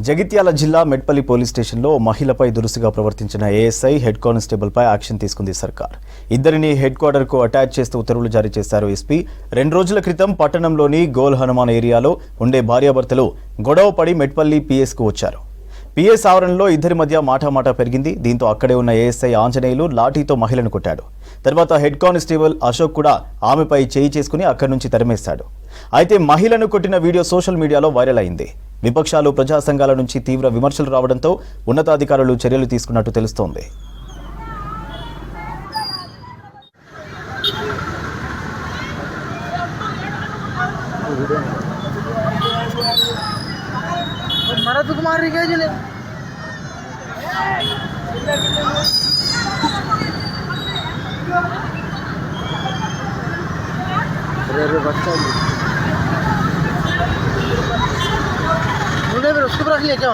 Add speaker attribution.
Speaker 1: జగిత్యాల జిల్లా మెట్పల్లి పోలీస్ స్టేషన్లో మహిళపై దురుసుగా ప్రవర్తించిన ఏఎస్ఐ హెడ్ కానిస్టేబుల్పై యాక్షన్ తీసుకుంది సర్కార్. ఇద్దరిని హెడ్ క్వార్టర్కు అటాచ్ చేస్తూ ఉత్తర్వులు జారీ చేశారు ఎస్పీ. 2 రోజుల క్రితం పట్టణంలోని గోల్ హనుమాన్ ఏరియాలో ఉండే భార్యాభర్తలు గొడవ పడి మెట్పల్లి పిఎస్కు వచ్చారు. పిఎస్ ఆవరణలో ఇద్దరి మధ్య మాటామాటా పెరిగింది. దీంతో అక్కడే ఉన్న ఏఎస్ఐ ఆంజనేయులు లాఠీతో మహిళను కొట్టాడు. తర్వాత హెడ్ కానిస్టేబుల్ అశోక్ కూడా ఆమెపై చేయి చేసుకుని అక్కడి నుంచి తరిమేశాడు. అయితే మహిళను కొట్టిన వీడియో సోషల్ మీడియాలో వైరల్ అయింది. విపక్షాలు, ప్రజా సంఘాల నుంచి తీవ్ర విమర్శలు రావడంతో ఉన్నతాధికారులు చర్యలు తీసుకున్నట్టు తెలుస్తోంది.
Speaker 2: भरत कुमार के जिले अरे बच्चा मुझे फिर उसको रख लिया क्या